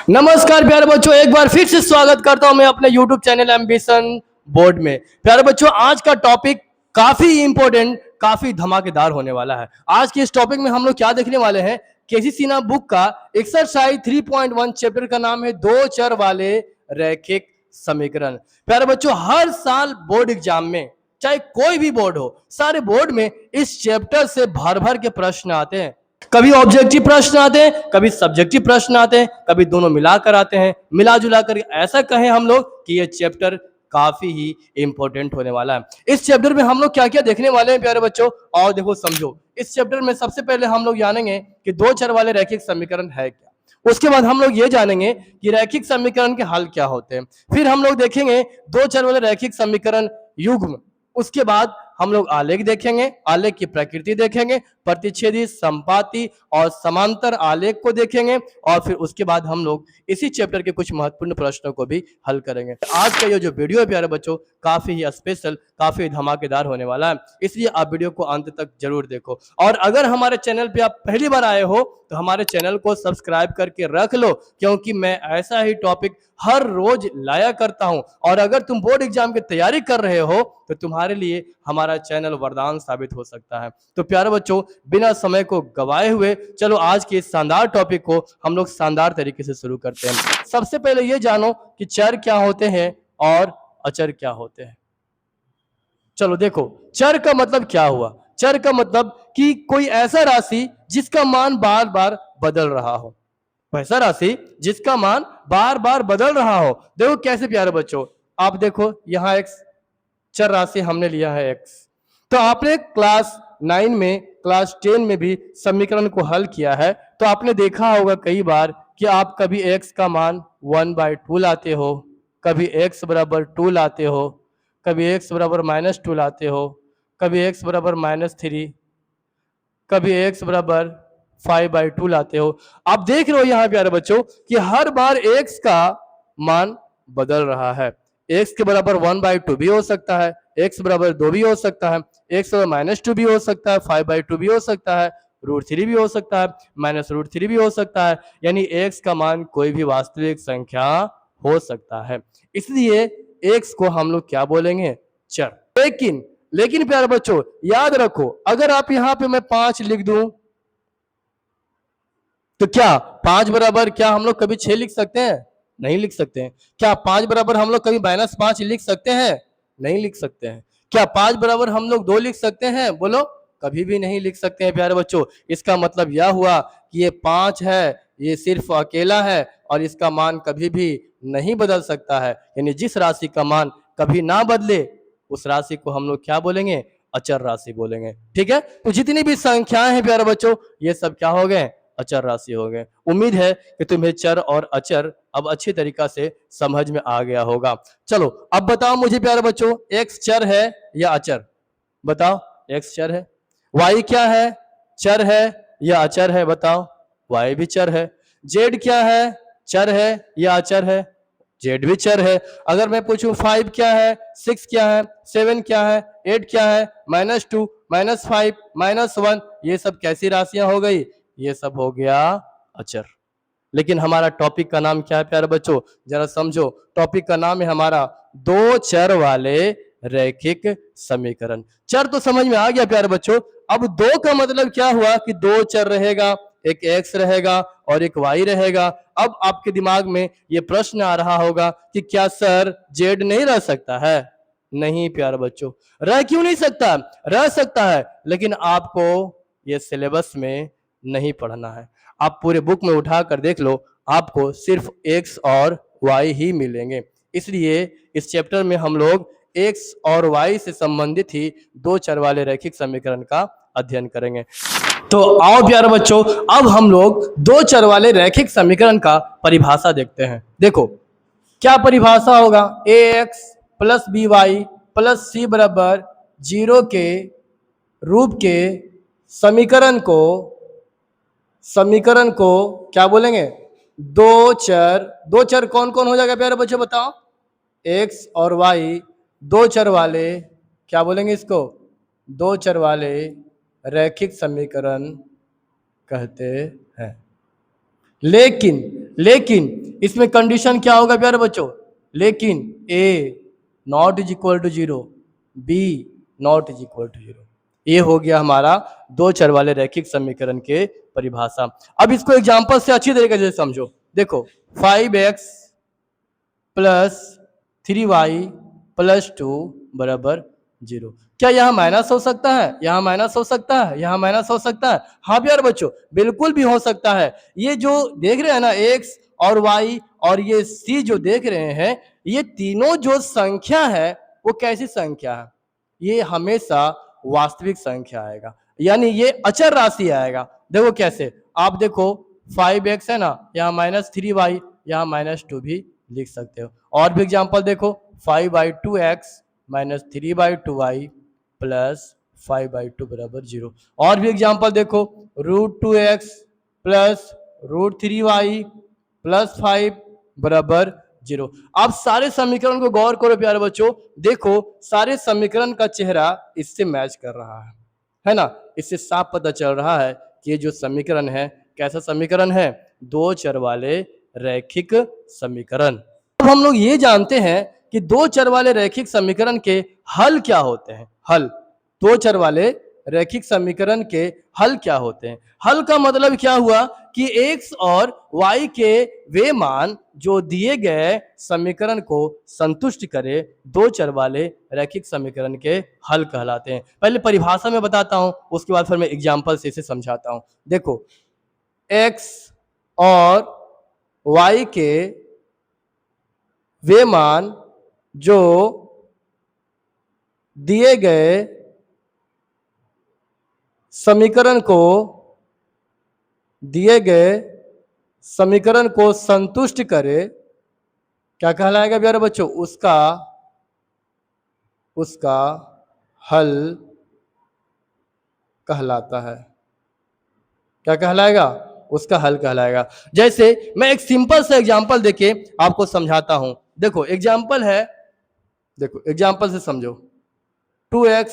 नमस्कार प्यारे बच्चों, एक बार फिर से स्वागत करता हूं मैं अपने YouTube चैनल एम्बिशन बोर्ड में। प्यारे बच्चों, आज का टॉपिक काफी इंपॉर्टेंट, काफी धमाकेदार होने वाला है। आज के इस टॉपिक में हम लोग क्या देखने वाले हैं, केसी सिन्हा बुक का एक्सरसाइज 3.1 चैप्टर का नाम है दो चर वाले रैखिक समीकरण। प्यारे बच्चों, हर साल बोर्ड एग्जाम में, चाहे कोई भी बोर्ड हो, सारे बोर्ड में इस चैप्टर से भर भर के प्रश्न आते हैं। कभी ऑब्जेक्टिव प्रश्न आते हैं, कभी सब्जेक्टिव प्रश्न आते हैं, कभी दोनों मिलाकर आते हैं। मिला जुला कर ऐसा कहें हम लोग कि ये चैप्टर काफी ही इंपॉर्टेंट होने वाला है। इस चैप्टर में हम लोग क्या क्या देखने वाले हैं प्यारे बच्चों, और देखो समझो। इस चैप्टर में सबसे पहले हम लोग जानेंगे कि दो चर वाले रैखिक समीकरण है क्या। उसके बाद हम लोग ये जानेंगे कि रैखिक समीकरण के हल क्या होते हैं। फिर हम लोग देखेंगे दो चर वाले रैखिक समीकरण युग्म। उसके बाद हम लोग आलेख देखेंगे, आलेख की प्रकृति देखेंगे, प्रतिच्छेदी, संपाती और समांतर आलेख को देखेंगे, और फिर उसके बाद हम लोग इसी चैप्टर के कुछ महत्वपूर्ण प्रश्नों को भी हल करेंगे। आज का ये जो वीडियो है प्यारे बच्चों, काफी ही स्पेशल, काफी धमाकेदार होने वाला है, इसलिए आप वीडियो को अंत तक जरूर देखो। और अगर हमारे चैनल पे आप पहली बार आए हो तो हमारे चैनल को सब्सक्राइब करके रख लो, क्योंकि मैं ऐसा ही टॉपिक हर रोज लाया करता हूं। और अगर तुम बोर्ड एग्जाम की तैयारी कर रहे हो तो तुम्हारे लिए हमारा चैनल वरदान साबित हो सकता है। तो प्यारे बच्चों, बिना समय को गवाए हुए चलो आज के इस शानदार टॉपिक को हम लोग शानदार तरीके से शुरू करते हैं। सबसे पहले ये जानो कि चर क्या होते हैं और अचर क्या होते हैं। चलो देखो, चर का मतलब क्या हुआ। चर का मतलब कि कोई ऐसा राशि जिसका मान बार बार बदल रहा हो। ऐसा राशि जिसका मान बार बार बदल रहा हो। देखो कैसे प्यारे बच्चों, आप देखो यहाँ एक चर राशि हमने लिया है x। तो आपने क्लास 9 में, क्लास 10 में भी समीकरण को हल किया है, तो आपने देखा होगा कई बार कि आप कभी x का मान 1/2 लाते हो, कभी x बराबर 2 लाते हो, कभी x बराबर -2 लाते हो, कभी x बराबर -3, कभी x बराबर 5/2 लाते हो। आप देख रहे हो यहाँ प्यारे बच्चों कि हर बार x का मान बदल रहा है। x के बराबर 1/2 भी हो सकता है, x बराबर 2 भी हो सकता है, x बराबर -2 भी हो सकता है, 5/2 भी हो सकता है, √3 भी हो सकता है, -√3 भी हो सकता है। यानी x का मान कोई भी वास्तविक संख्या हो सकता है। इसलिए x को हम लोग क्या बोलेंगे, चर। लेकिन प्यारे बच्चों याद रखो, अगर आप यहाँ पे मैं 5 लिख दूं तो क्या 5 बराबर, क्या हम लोग कभी 6 लिख सकते हैं? नहीं लिख सकते हैं। क्या 5 बराबर हम लोग कभी -5 लिख सकते हैं? नहीं लिख सकते हैं। क्या 5 बराबर हम लोग 2 लिख सकते हैं? बोलो, कभी भी नहीं लिख सकते हैं प्यारे बच्चों। इसका मतलब यह हुआ कि ये 5 है, ये सिर्फ अकेला है और इसका मान कभी भी नहीं बदल सकता है। यानी जिस राशि का मान कभी ना बदले उस राशि को हम लोग क्या बोलेंगे, अचर राशि बोलेंगे। ठीक है, तो जितनी भी संख्याएं हैं प्यारे बच्चों, ये सब क्या हो गए, अचर राशि हो गए। उम्मीद है कि तुम्हें चर और अचर अब अच्छी तरीका से समझ में आ गया होगा। चलो अब बताओ मुझे प्यारे बच्चों, x चर है या अचर? बताओ, x चर है। y क्या है, चर है या अचर है? बताओ, y भी चर है। z क्या है, चर है या अचर है? z भी चर है। अगर मैं पूछूं 5 क्या है, 6 क्या है, 7 क्या है, 8 क्या है, -2, -5, -1, ये सब कैसी राशियां हो गई? ये सब हो गया अचर। लेकिन हमारा टॉपिक का नाम क्या है प्यारे बच्चों, जरा समझो। टॉपिक का नाम है हमारा दो चर वाले रैखिक समीकरण। चर तो समझ में आ गया प्यारे बच्चों। अब दो का मतलब क्या हुआ कि दो चर रहेगा, एक x रहेगा और एक y रहेगा। अब आपके दिमाग में ये प्रश्न आ रहा होगा कि क्या सर z नहीं रह सकता है? नहीं प्यारे बच्चों, रह क्यों नहीं सकता? रह सकता है, लेकिन आपको ये सिलेबस में नहीं पढ़ना है। आप पूरे बुक में उठा कर देख लो, आपको सिर्फ x और y ही मिलेंगे। इसलिए इस चैप्टर में हम लोग x और y से संबंधित ही दो चर वाले रैखिक समीकरण का अध्ययन करेंगे। तो आओ प्यारे बच्चों, अब हम लोग दो चर वाले रैखिक समीकरण का परिभाषा देखते हैं। देखो क्या परिभाषा होगा, ax plus by plus c बराबर 0 के रूप के समीकरण को क्या बोलेंगे, दो चर कौन कौन हो जाएगा प्यारे बच्चों बताओ? x और y, दो चर वाले क्या बोलेंगे इसको, दो चर वाले रैखिक समीकरण कहते हैं। लेकिन इसमें कंडीशन क्या होगा प्यारे बच्चों, लेकिन A not is equal to 0, B not is equal to 0। ये हो गया हमारा दो चर वाले रैखिक समीकरण के परिभाषा। अब इसको एग्जांपल से अच्छी तरीके से समझो। देखो 5x प्लस 3y प्लस 2 बराबर 0। क्या यहाँ माइनस हो सकता है? यहाँ माइनस हो सकता है, यहाँ माइनस हो सकता है। हाँ प्यारे बच्चों, बिल्कुल भी हो सकता है। ये जो देख रहे हैं ना x और y और ये c जो देख रहे हैं, ये तीनों जो संख्या है वो कैसी संख्या है? ये हमेशा वास्तविक संख्या आएगा, यानी ये अचर राशि आएगा। देखो कैसे, आप देखो 5x है ना, यहाँ -3y, यहाँ -2 भी लिख सकते हो। और भी एग्जांपल देखो 5/2x -3/2y प्लस 5/2 बराबर 0। और भी एग्जांपल देखो √2x प्लस √3y प्लस 5 बराबर 0। आप सारे समीकरण को गौर करो प्यारे बच्चों, देखो सारे समीकरण का चेहरा इससे मैच कर रहा है ना। इससे साफ पता चल रहा है कि ये जो समीकरण है कैसा समीकरण है, दो चर वाले रैखिक समीकरण। अब हम लोग ये जानते हैं कि दो चर वाले रैखिक समीकरण के हल क्या होते हैं। हल, दो चर वाले रैखिक समीकरण के हल क्या होते हैं? हल का मतलब क्या हुआ कि x और y के वे मान जो दिए गए समीकरण को संतुष्ट करे, दो चर वाले रैखिक समीकरण के हल कहलाते हैं। पहले परिभाषा में बताता हूं, उसके बाद फिर मैं एग्जांपल से इसे समझाता हूं। देखो x और y के वे मान जो दिए गए समीकरण को संतुष्ट करे, क्या कहलाएगा प्यारे बच्चों? उसका हल कहलाता है। क्या कहलाएगा? उसका हल कहलाएगा। जैसे मैं एक सिंपल सा एग्जांपल देके आपको समझाता हूं। देखो एग्जांपल है, देखो एग्जांपल से समझो 2x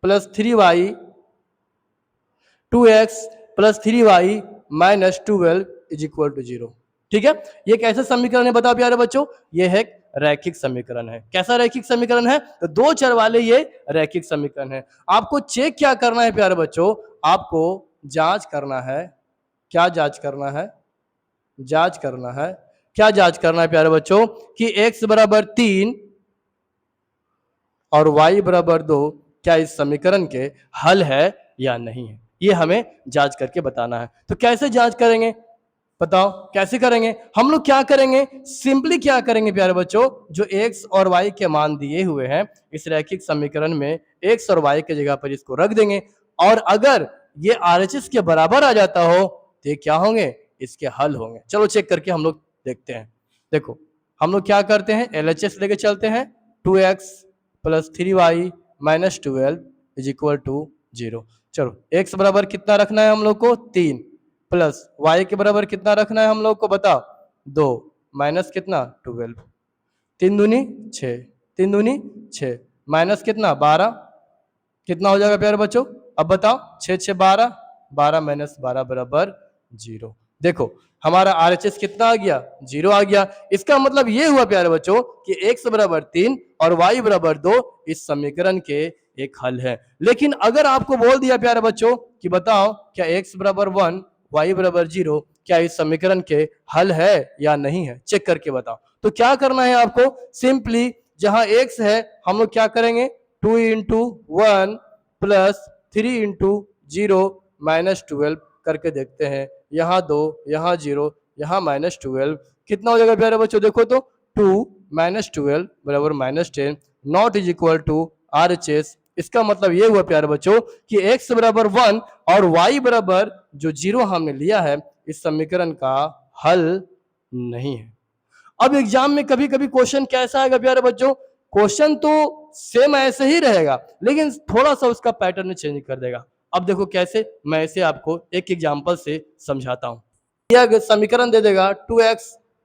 plus 3y 12 is equal to 0। ठीक है, ये कैसा समीकरण है बताओ प्यारे बच्चों? ये है रैखिक समीकरण है। कैसा रैखिक समीकरण है? तो दो चर वाले ये रैखिक समीकरण है। आपको चेक क्या करना है प्यारे बच्चों? आपको जांच करना है। क्या जांच करना है? जांच करना है। क्या जांच करना है प्यारे बच्चों? कि x बराबर 3 और y बराबर 2 क्या इस समीकरण के हल है या नहीं है, ये हमें जांच करके बताना है। तो कैसे जांच करेंगे बताओ? कैसे करेंगे? हम लोग क्या करेंगे, सिंपली क्या करेंगे प्यारे बच्चों, जो x और y के मान दिए हुए हैं इस रैखिक समीकरण में x और y के जगह पर इसको रख देंगे, और अगर ये RHS के बराबर आ जाता हो तो ये क्या होंगे? इसके हल होंगे। चलो चेक करके हम लोग देखते हैं। देखो हम लोग क्या करते हैं, LHS लेके चलते हैं। 2x plus 3y minus 12 is equal to 0। चलो x बराबर कितना रखना है हम लोग को? 3, प्लस y के बराबर कितना रखना है हम लोग को बताओ? 2, माइनस कितना? 12। 3 दूनी 6, 3 दूनी 6, माइनस कितना? 12। कितना हो जाएगा प्यारे बच्चों? अब बताओ 6 6 12, 12 माइनस 12 बराबर 0। देखो हमारा RHS कितना आ गया? 0 आ गया। इसका मतलब ये हुआ प्यारे बच्चों कि x बराबर 3 और y बराबर 2 इस समीकरण के एक हल है। लेकिन अगर आपको बोल दिया प्यारे बच्चों कि बताओ क्या x बराबर 1 y बराबर 0 क्या इस समीकरण के हल है या नहीं है, चेक करके बताओ। तो क्या करना है आपको? सिंपली जहां x है हम लोग क्या करेंगे, 2 इंटू 1 प्लस 3 इंटू 0 माइनस 12 करके देखते हैं। यहाँ 2, यहाँ 0, यहाँ माइनस 12, कितना हो जाएगा प्यारे बच्चों? देखो तो 2 माइनस 12 बराबर minus 10 not is equal to RHS। इसका मतलब ये हुआ प्यारे बच्चों कि x बराबर 1 और y बराबर जो 0 हमने लिया है इस समीकरण का हल नहीं है। अब एग्जाम में कभी कभी क्वेश्चन कैसा आएगा प्यारे बच्चों? क्वेश्चन तो सेम ऐसे ही रहेगा लेकिन थोड़ा सा उसका पैटर्न चेंज कर देगा। अब देखो कैसे, मैं इसे आपको एक एग्जांपल से समझाता हूं। यह समीकरण दे देगा 2x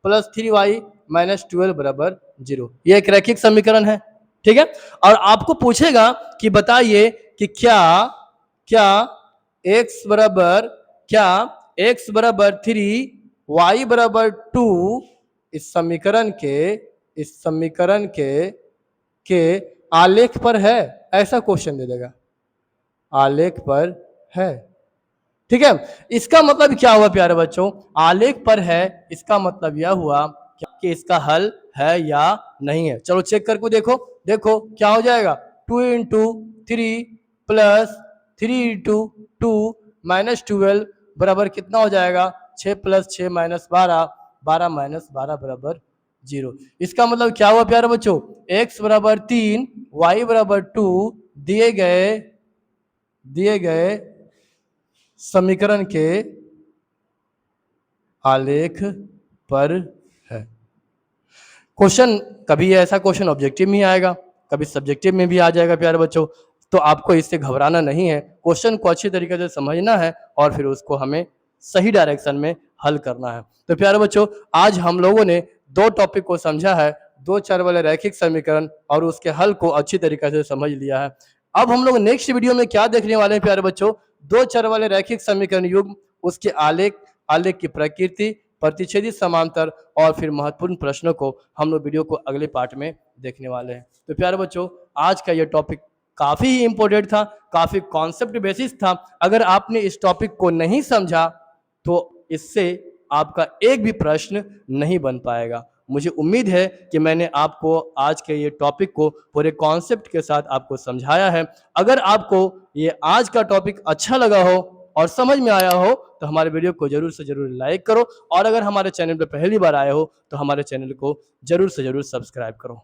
प्लस 3y माइनस 12 बराबर 0। यह एक रैखिक समीकरण है, ठीक है। और आपको पूछेगा कि बताइए कि क्या x बराबर 3 y बराबर 2 इस समीकरण के आलेख पर है, ऐसा क्वेश्चन दे देगा, आलेख पर है। ठीक है, इसका मतलब क्या हुआ प्यारे बच्चों, आलेख पर है, इसका मतलब यह हुआ कि इसका हल है या नहीं है। चलो चेक करके देखो, देखो क्या हो जाएगा, 2 इंटू 3 प्लस 3 इंटू 2 माइनस 12 बराबर कितना हो जाएगा, 6 प्लस 6 माइनस 12, 12 माइनस 12 बराबर 0। इसका मतलब क्या हुआ प्यारे बच्चों, x बराबर 3 y बराबर 2 दिए गए समीकरण के आलेख पर है। क्वेश्चन कभी ऐसा क्वेश्चन ऑब्जेक्टिव में ही आएगा, कभी सब्जेक्टिव में भी आ जाएगा प्यारे बच्चों, तो आपको इससे घबराना नहीं है, क्वेश्चन को अच्छी तरीके से समझना है और फिर उसको हमें सही डायरेक्शन में हल करना है। तो प्यारे बच्चों, आज हम लोगों ने दो टॉपिक को समझा है, दो चर वाले रैखिक समीकरण और उसके हल को अच्छी तरीके से समझ लिया है। अब हम लोग नेक्स्ट वीडियो में क्या देखने वाले हैं प्यारे बच्चों, दो चर वाले रैखिक समीकरण युग्म, उसके आलेख की प्रकृति, प्रतिच्छेदी समांतर और फिर महत्वपूर्ण प्रश्नों को हम लोग वीडियो को अगले पार्ट में देखने वाले हैं। तो प्यारे बच्चों, आज का ये टॉपिक काफी ही इंपॉर्टेंट था, काफी कॉन्सेप्ट बेसिस था। अगर आपने इस टॉपिक को नहीं समझा तो इससे आपका एक भी प्रश्न नहीं बन पाएगा। मुझे उम्मीद है कि मैंने आपको आज के ये टॉपिक को पूरे कॉन्सेप्ट के साथ आपको समझाया है। अगर आपको ये आज का टॉपिक अच्छा लगा हो और समझ में आया हो तो हमारे वीडियो को जरूर से जरूर लाइक करो, और अगर हमारे चैनल पर पहली बार आए हो तो हमारे चैनल को जरूर से जरूर सब्सक्राइब करो।